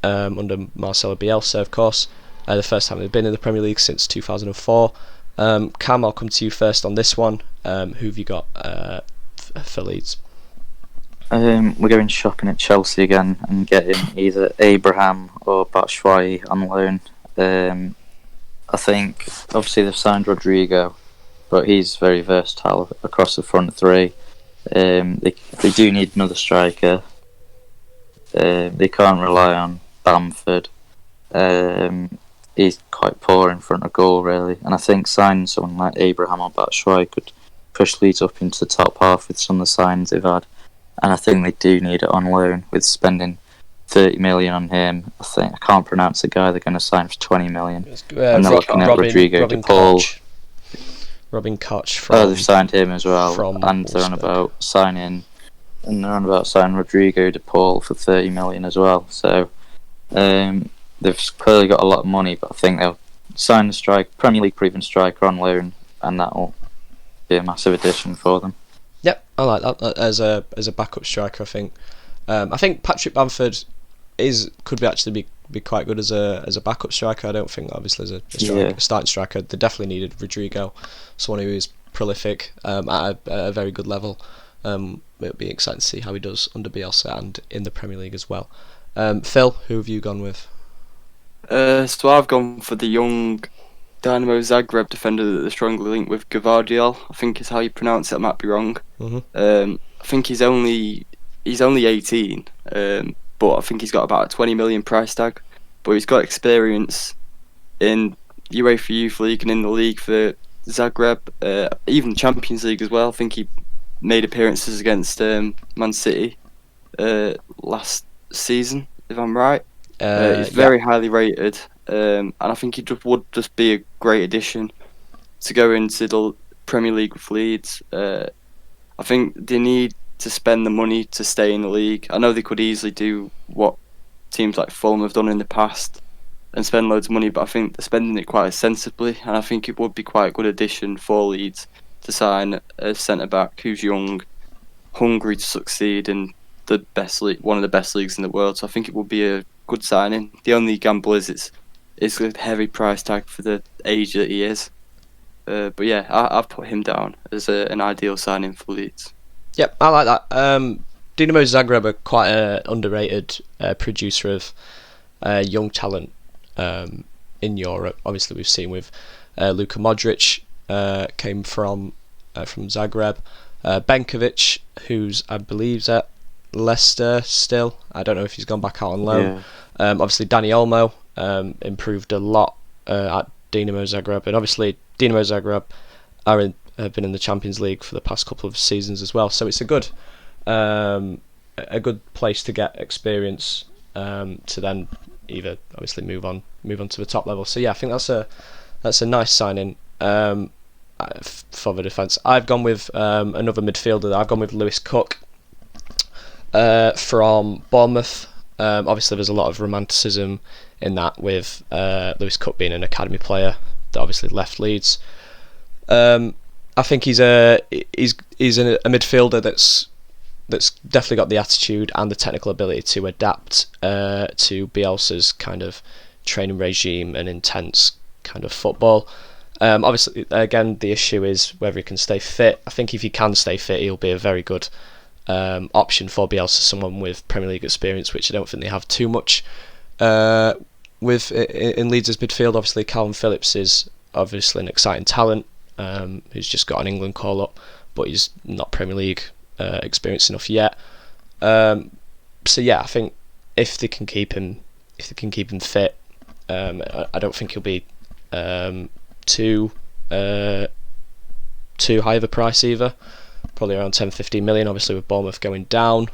A: under Marcelo Bielsa, of course. The first time they've been in the Premier League since 2004. Cam, I'll come to you first on this one. Who have you got for Leeds?
C: We're going shopping at Chelsea again and getting either Abraham or Batshuayi on loan. I think obviously they've signed Rodrigo, but he's very versatile across the front three. They do need another striker. They can't rely on Bamford. He's quite poor in front of goal, really. And I think signing someone like Abraham or Batshuayi could push Leeds up into the top half with some of the signs they've had. And I think they do need it on loan, with spending 30 million on him. I can't pronounce the guy they're going to sign for 20 million. And they're looking at Rodrigo de Paul.
A: Robin Koch from.
C: They've signed him as well, and they're on about signing Rodrigo de Paul for 30 million as well. So they've clearly got a lot of money, but I think they'll sign a Premier League proven striker on loan, and that'll be a massive addition for them.
A: Yep, I like that as a backup striker. I think Patrick Bamford could actually be quite good as a backup striker. I don't think obviously as a starting striker. They definitely needed Rodrigo, someone who is prolific at a very good level. It'll be exciting to see how he does under Bielsa and in the Premier League as well. Phil, who have you gone with?
B: So I've gone for the young Dynamo Zagreb defender that they're strongly linked with, Gvardiol. I think is how you pronounce it. I might be wrong.
A: Mm-hmm.
B: I think he's only 18, but I think he's got about a 20 million price tag. But he's got experience in UEFA Youth League and in the league for Zagreb, even Champions League as well. I think he made appearances against Man City last season, if I'm right. He's very highly rated, and I think he would just be a great addition to go into the Premier League with Leeds. I think they need to spend the money to stay in the league. I know they could easily do what teams like Fulham have done in the past and spend loads of money, but I think they're spending it quite sensibly, and I think it would be quite a good addition for Leeds to sign a centre-back who's young, hungry to succeed in the best league, one of the best leagues in the world. So I think it would be a good signing. The only gamble is it's a heavy price tag for the age that he is. But yeah, I've put him down as an ideal signing for Leeds.
A: Yep, I like that. Dinamo Zagreb are quite an underrated producer of young talent in Europe. Obviously, we've seen with Luka Modric came from Zagreb. Benkovic, who's I believe at Leicester still. I don't know if he's gone back out on loan. Yeah. Obviously, Dani Olmo improved a lot at Dinamo Zagreb, and obviously Dinamo Zagreb have been in the Champions League for the past couple of seasons as well. So it's a good place to get experience to then either obviously move on to the top level. So yeah, I think that's a nice signing for the defence. I've gone with another midfielder. I've gone with Lewis Cook from Bournemouth. Obviously, there's a lot of romanticism in that with Lewis Cook being an academy player that obviously left Leeds. I think he's a midfielder that's definitely got the attitude and the technical ability to adapt to Bielsa's kind of training regime and intense kind of football. Obviously, again, the issue is whether he can stay fit. I think if he can stay fit, he'll be a very good option for Bielsa, someone with Premier League experience, which I don't think they have too much with in Leeds' midfield. Obviously, Calvin Phillips is obviously an exciting talent who's just got an England call-up, but he's not Premier League experienced enough yet. So yeah, I think if they can keep him fit, I don't think he'll be too high of a price either. Probably around 10-15 million, obviously with Bournemouth going down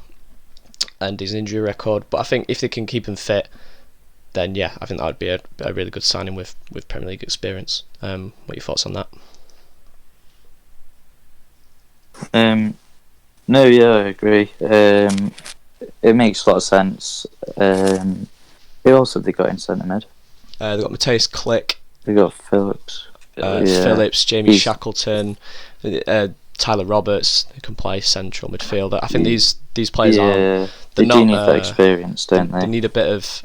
A: and his injury record. But I think if they can keep him fit, then yeah, I think that would be a really good signing with Premier League experience. What are your thoughts on that?
C: No, yeah, I agree. It makes a lot of sense. Who else have they got in centre mid?
A: They've got Matthias Klick.
C: They got Phillips.
A: Phillips, Jamie Shackleton, Tyler Roberts, who can play central midfielder. I think these players are.
C: They do need that experience, don't they?
A: They need a bit of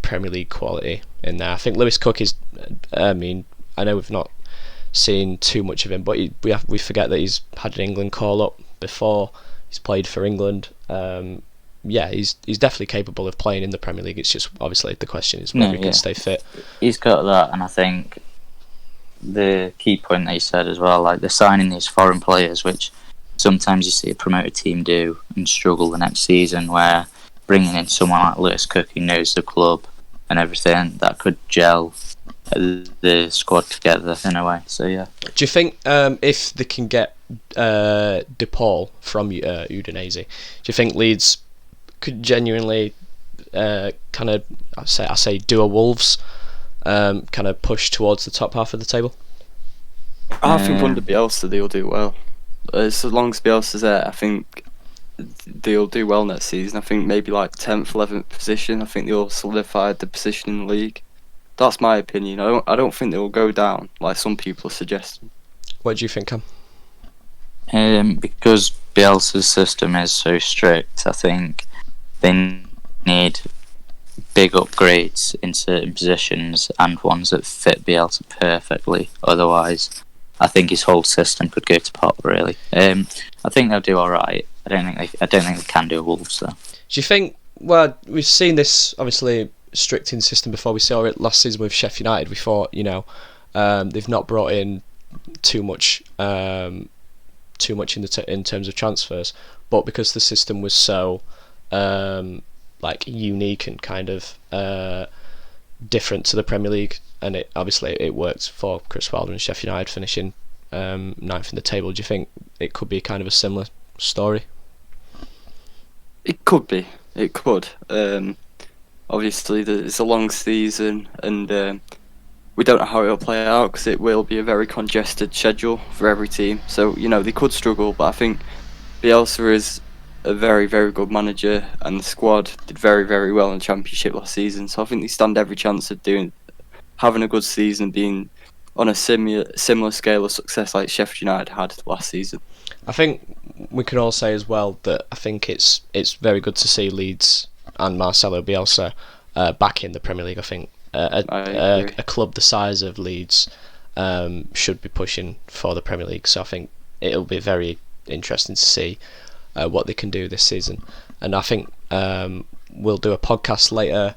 A: Premier League quality in there. I think Lewis Cook is. I mean, I know we've not seen too much of him, but we forget that he's had an England call up before. He's played for England. Yeah, he's definitely capable of playing in the Premier League. It's just obviously the question is whether he can stay fit.
C: He's got that, and I think the key point that he said as well, like they're signing these foreign players, which sometimes you see a promoted team do and struggle the next season, where bringing in someone like Lewis Cook who knows the club and everything, that could gel the squad together in a way. So yeah.
A: Do you think if they can get De Paul from Udinese, do you think Leeds could genuinely kind of I say do a Wolves kind of push towards the top half of the table?
B: I think under Bielsa they'll do well. As long as Bielsa's there, I think they'll do well next season. I think maybe like 10th, 11th position. I think they'll solidify the position in the league. That's my opinion. I don't think they'll go down like some people are suggesting.
A: What do you think, Cam?
C: Because Bielsa's system is so strict, I think they need big upgrades in certain positions and ones that fit Bielsa perfectly. Otherwise, I think his whole system could go to pot. Really, I think they'll do all right. I don't think they can do Wolves though.
A: Do you think? Well, we've seen this obviously strict in system before. We saw it last season with Sheffield United. We thought, they've not brought in too much in terms of transfers, but because the system was so unique and kind of different to the Premier League, and it worked for Chris Wilder and Sheffield United finishing ninth in the table. Do you think it could be kind of a similar story?
B: It could be. It could. Obviously, it's a long season, and we don't know how it'll play out because it will be a very congested schedule for every team. So, they could struggle, but I think Bielsa is a very, very good manager, and the squad did very, very well in the Championship last season. So I think they stand every chance of having a good season, being on a similar scale of success like Sheffield United had last season.
A: I think we can all say as well that I think it's very good to see Leeds and Marcelo Bielsa back in the Premier League. I think a club the size of Leeds should be pushing for the Premier League. So I think it'll be very interesting to see what they can do this season. And I think we'll do a podcast later,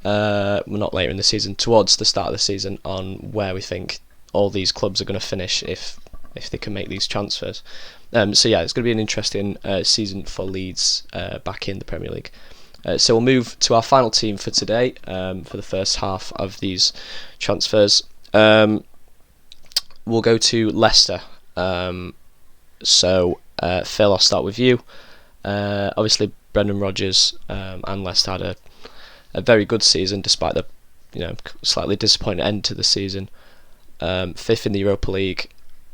A: not later in the season, towards the start of the season, on where we think all these clubs are going to finish if they can make these transfers. So yeah, it's going to be an interesting season for Leeds back in the Premier League. So we'll move to our final team for today, for the first half of these transfers. We'll go to Leicester. So Phil, I'll start with you. Obviously, Brendan Rodgers and Leicester had a very good season, despite the slightly disappointing end to the season. Fifth in the Europa League,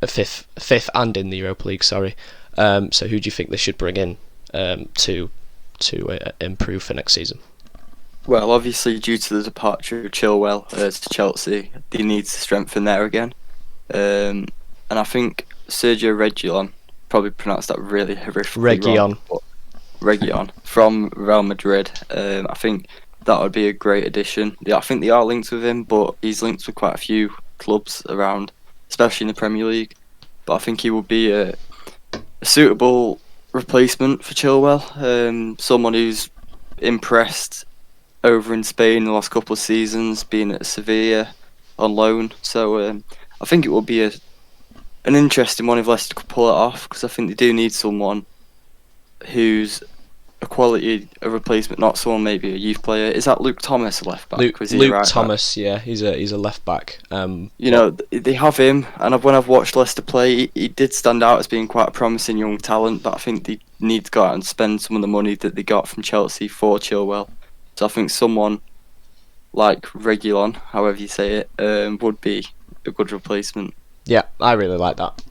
A: fifth and in the Europa League. Sorry. So who do you think they should bring in to improve for next season?
B: Well, obviously, due to the departure of Chilwell to Chelsea, they need to strengthen there again. And I think Sergio Reguilon, probably pronounced that really horrifically wrong, Reguilon from Real Madrid. I think that would be a great addition. Yeah, I think they are linked with him, but he's linked with quite a few clubs around, especially in the Premier League. But I think he would be a suitable replacement for Chilwell. Someone who's impressed over in Spain the last couple of seasons, being at Sevilla on loan. So I think it will be an interesting one if Leicester could pull it off, because I think they do need someone who's a quality a replacement, not someone maybe a youth player. Is that Luke Thomas, a left back?
A: Luke Thomas, back? Yeah, he's a left back.
B: They have him, and when I've watched Leicester play, he did stand out as being quite a promising young talent. But I think they need to go out and spend some of the money that they got from Chelsea for Chilwell. So I think someone like Reguilon, however you say it, would be a good replacement.
A: Yeah, I really like that.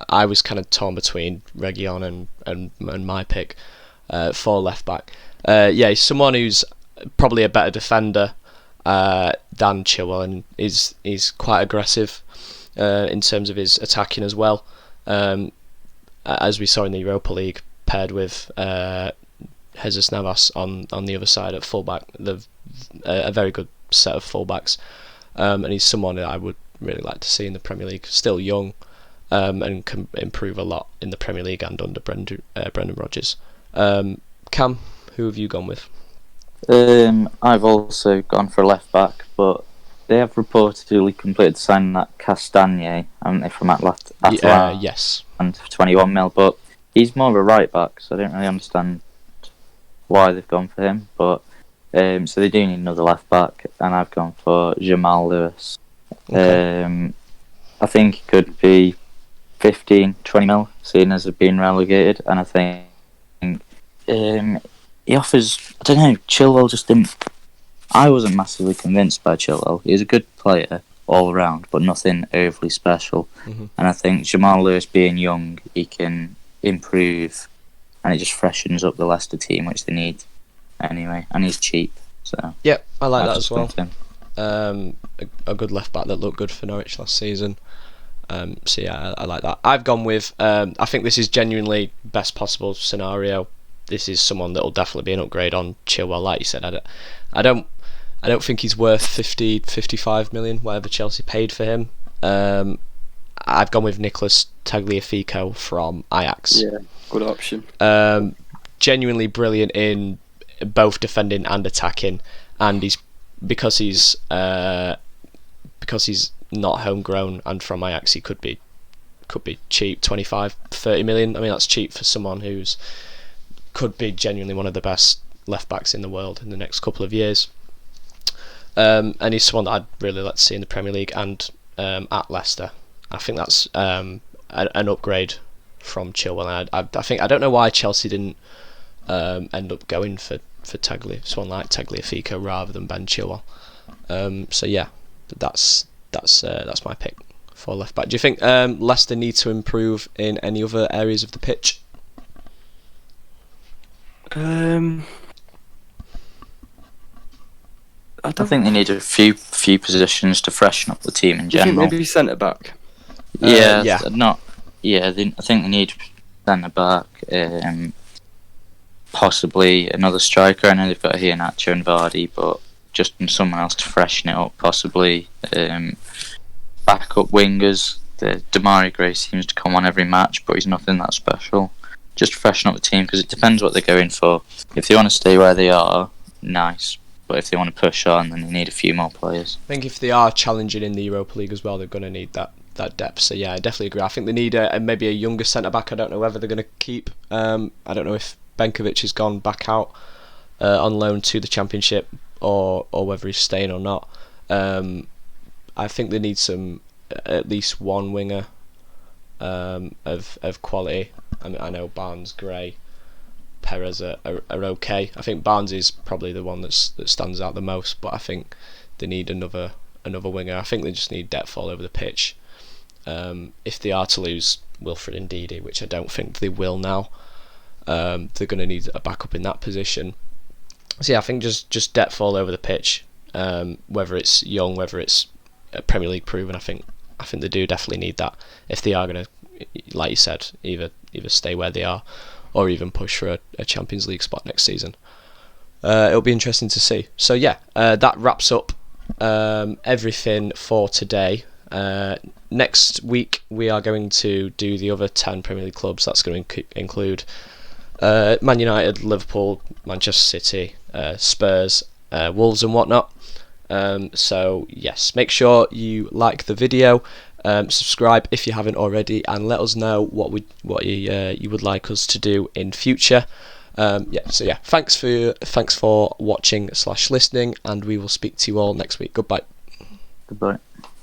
A: I was kind of torn between Reguilon and my pick for left back. He's someone who's probably a better defender than Chilwell, and he's quite aggressive in terms of his attacking as well. As we saw in the Europa League, paired with Jesus Navas on the other side at fullback, a very good set of fullbacks, and he's someone that I would really like to see in the Premier League. Still young, and can improve a lot in the Premier League and under Brendan Rodgers. Cam, who have you gone with?
C: I've also gone for a left back, but they have reportedly completed signing that Castagne, haven't they, from Atlanta?
A: Yes.
C: And for 21 mil, but he's more of a right back, so I don't really understand why they've gone for him. But so they do need another left back, and I've gone for Jamal Lewis. Okay. I think he could be 15, 20 mil, seeing as they've been relegated, and I think he offers, I don't know, Chilwell just didn't. I wasn't massively convinced by Chilwell. He's a good player all around, but nothing overly special. Mm-hmm. And I think Jamal Lewis, being young, he can improve, and it just freshens up the Leicester team, which they need anyway. And he's cheap, so
A: yeah, I like that as well. A good left back that looked good for Norwich last season. So yeah, I like that. I've gone with. I think this is genuinely best possible scenario. This is someone that will definitely be an upgrade on Chilwell, like you said. I don't think he's worth 55 million, whatever Chelsea paid for him. I've gone with Nicolas Tagliafico from Ajax.
B: Yeah, good option.
A: Genuinely brilliant in both defending and attacking, and because he's not homegrown and from Ajax, he could be cheap, 25-30 million. I mean, that's cheap for someone who's could be genuinely one of the best left backs in the world in the next couple of years. And he's someone that I'd really like to see in the Premier League and at Leicester. I think that's an upgrade from Chilwell. I don't know why Chelsea didn't end up going for someone like Tagliafico rather than Ben Chilwell. So yeah, that's my pick for left back. Do you think Leicester need to improve in any other areas of the pitch?
C: I think they need a few positions to freshen up the team in general.
B: Maybe centre back.
C: I think they need centre back. Possibly another striker. I know they've got Iheanacho and Vardy, but just someone else to freshen it up. Possibly backup wingers. The Damari Gray seems to come on every match, but he's nothing that special. Just freshen up the team, because it depends what they're going for. If they want to stay where they are, nice. But if they want to push on, then they need a few more players.
A: I think if they are challenging in the Europa League as well, they're going to need that depth. So yeah, I definitely agree. I think they need maybe a younger centre back. I don't know whether they're going to keep. I don't know if Benkovic has gone back out on loan to the Championship, or whether he's staying or not. I think they need at least one winger of quality. I know Barnes, Gray, Perez are okay. I think Barnes is probably the one that stands out the most, but I think they need another winger. I think they just need depth all over the pitch. If they are to lose Wilfred Ndidi, which I don't think they will now, they're going to need a backup in that position. So yeah, I think just depth all over the pitch. Whether it's young, whether it's Premier League proven, I think they do definitely need that if they are going to, like you said, either stay where they are or even push for a Champions League spot next season. It'll be interesting to see. So yeah, that wraps up everything for today. Next week we are going to do the other 10 Premier League clubs. That's going to include Man United, Liverpool, Manchester City, Spurs, Wolves and whatnot. So yes, make sure you like the video, subscribe if you haven't already, and let us know what you would like us to do in future. Thanks for watching / listening, and we will speak to you all next week. Goodbye.